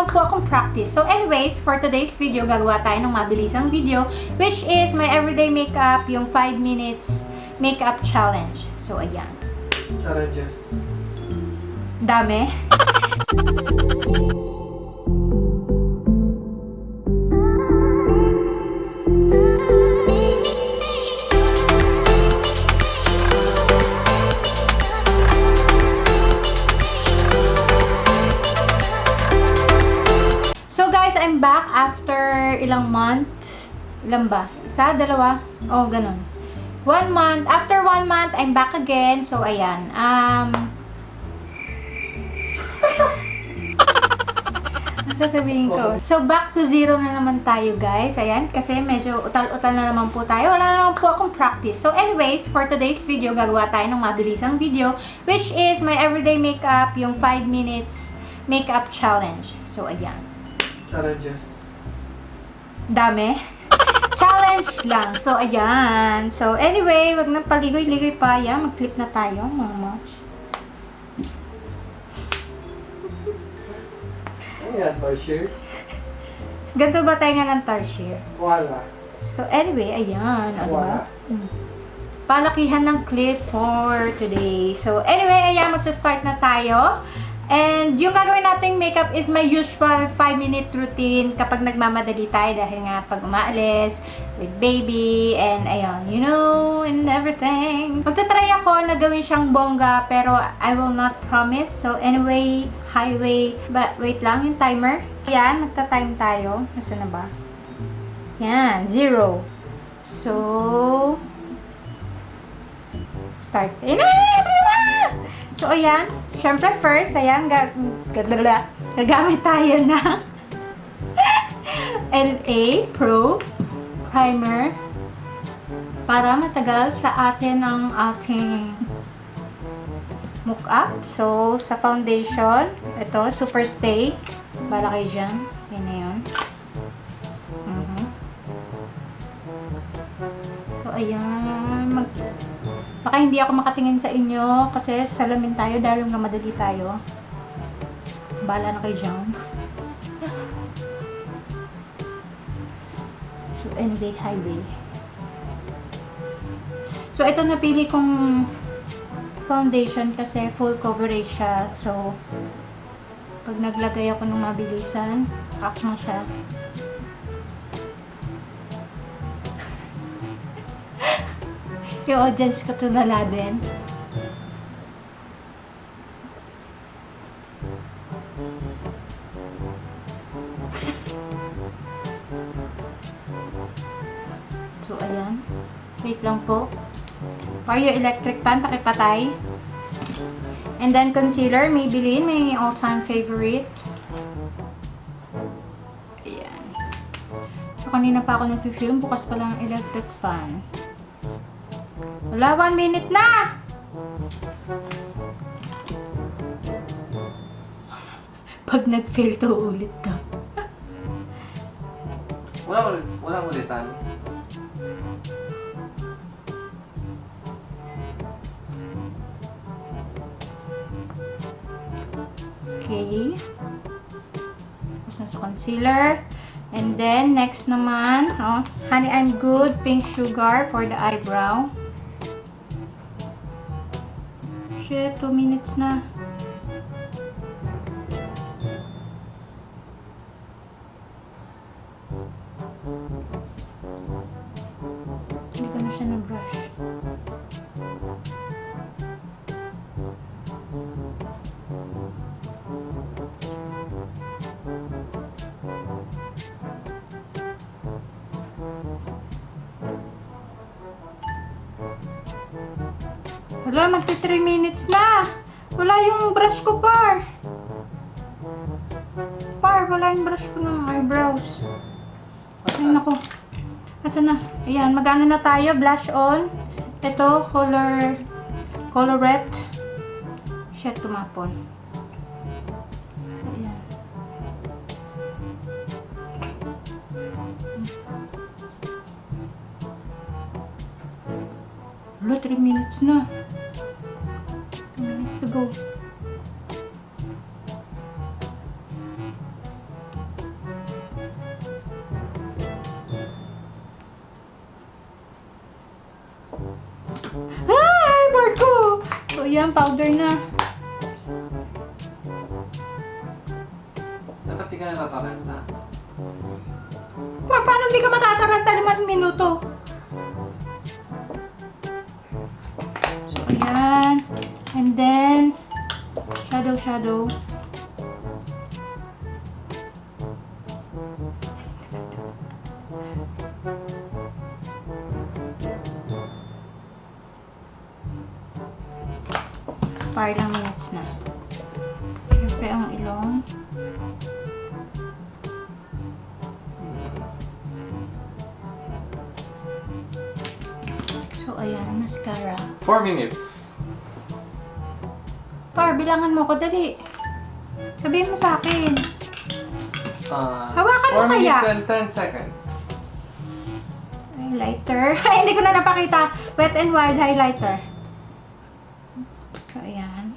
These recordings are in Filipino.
po akong practice. So anyways, for today's video, gagawa tayo ng mabilisang video, which is my everyday makeup, yung 5 minutes makeup challenge. So ayan. Challenges. Dami. So guys, I'm back after ilang month? Ilan ba? Isa, dalawa? Oh, ganun. 1 month. After 1 month, I'm back again. So, ayan. Ano sasabihin ko? So, back to zero na naman tayo, guys. Ayan. Kasi medyo utal-utal na naman po tayo. Wala na naman po akong practice. So, anyways, for today's video, gagawa tayo ng mabilisang video, which is my everyday makeup, yung 5 minutes makeup challenge. So, ayan. Challenges. Dami. Challenge lang. So, ayan. So, anyway, wag na paligoy-ligoy pa. Ayan, mag-clip na tayo, momsh. Ano yan, Tarsier? Ganito ba tayo nga ng tarsier? Wala. So, anyway, ayan. O, diba? Wala. Palakihan ng clip for today. So, anyway, ayan, magsa-start na tayo. And yung gagawin nating makeup is my usual 5-minute routine kapag nagmamadali tayo dahil nga pag umaalis with baby and ayun, you know, and everything. Magtatry ako na gawin siyang bongga pero I will not promise. So anyway, highway, but wait lang yung timer. Ayan, magta-time tayo. Nasaan na ba? Yan, 0. So, start. So, ayan. Siyempre, first, ayan, gagamit tayo ng LA Pro Primer para matagal sa atin ang ating makeup. So, sa foundation, ito, Super Stay. Bala kayo dyan. Yan na yun. So, ayan. Baka hindi ako makatingin sa inyo kasi salamin tayo dahil nga madali tayo. Bahala na kayo dyan. So, anyway, highway. So, ito napili kong foundation kasi full coverage siya. So, pag naglagay ako ng mabilisan, kakma siya. Yung audience ko tulala din. So, ayan. Wait lang po. Or yung electric fan, pakipatay. And then, concealer, Maybelline, may all-time favorite. Ayan. So, kanina pa ako nag-film, bukas pa lang ang electric fan. Wala, 1 minute na! Pag nag-fail to, ulit ka. Walang ulitan. Okay. Tapos na sa concealer. And then, next naman, oh, Honey I'm Good Pink Sugar for the eyebrow. Shit, 2 minutes na. Hindi ko na siya na-brush. Wala, magti 3 minutes na. Wala yung brush ko, par. Wala yung brush ko ng eyebrows. Ay, naku. Asa na? Ayan, magana na tayo. Blush on. Ito, colorette. Shit, tumapon. Ayan. Wala, 3 minutes na. 2 minutes to go. yan, powder na. Dapat di ka natataranta. Paano hindi ka matataranta 5 minuto? So, ayan. And then, shadow. Para ilang minutes na. Siyempre, ang ilong. So, ayan, mascara. 4 minutes. Par, bilangan mo ko, dali. Sabihin mo sa akin. Hawakan mo 4 kaya. minutes and 10 seconds. Highlighter. Ay, hindi ko na napakita. Wet n Wild highlighter. So, ayan.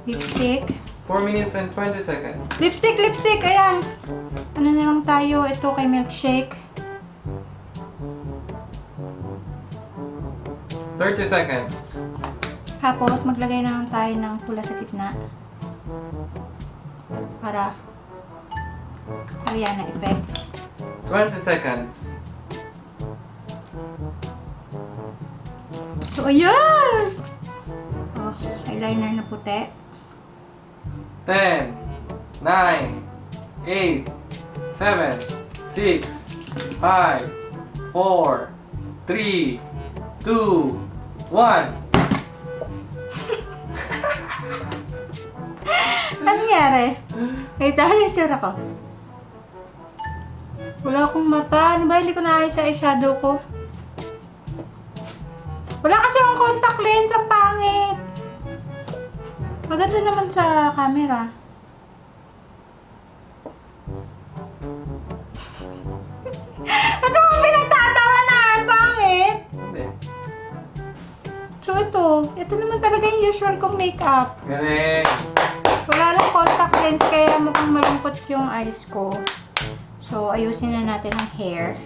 Lipstick. 4 minutes and 20 seconds. Lipstick. Ayan. Ano na lang tayo? Ito kay Milkshake. 30 seconds. Tapos, maglagay na lang tayo ng pula sa gitna. Para ayan ang effect. 20 seconds. So, ayan! Oh, eyeliner na puti. 10, 9, 8, 7, 6, 5, 4, 3, 2, 1. Ano nangyari? Wait, ano yung tsura ko? Wala akong mata. Ano ba? Hindi ko naayos sa eyeshadow ko. Wala kasi akong contact lens. Ang pangit. Maganda naman sa camera. Ano mo pinagtatawa na? Ang pangit. Hindi. So ito naman talaga yung usual kong makeup. Galing. Wala lang contact lens kaya mukhang malungkot yung eyes ko. So, ayusin na natin ang hair.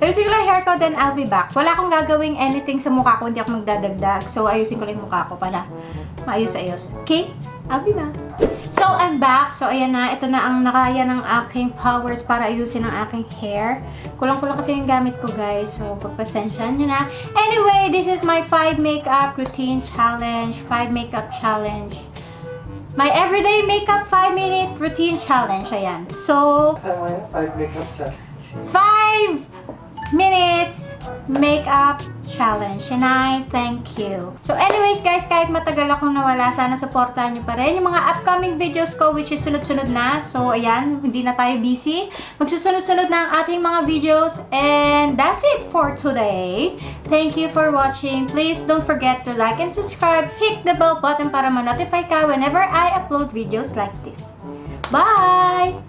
Ayusin ko lang hair ko, then I'll be back. Wala akong gagawing anything sa mukha ko, hindi ako magdadagdag. So, ayusin ko lang yung mukha ko para maayos-ayos. Okay? I'll be back. So, I'm back. So, ayan na. Ito na ang nakaya ng aking powers para ayusin ang aking hair. Kulang-kulang kasi yung gamit ko, guys. So, pagpasensyahan nyo na. Anyway, this is my 5 makeup routine challenge. 5 makeup challenge. My everyday makeup 5-minute routine challenge. Ayan. So, 5 makeup challenge. 5 minutes makeup challenge. And I thank you. So anyways guys, kahit matagal akong nawala, sana supportahan nyo pa rin yung mga upcoming videos ko, which is sunod-sunod na. So ayan, hindi na tayo busy. Magsusunod-sunod na ang ating mga videos. And that's it for today. Thank you for watching. Please don't forget to like and subscribe. Hit the bell button para ma-notify ka whenever I upload videos like this. Bye!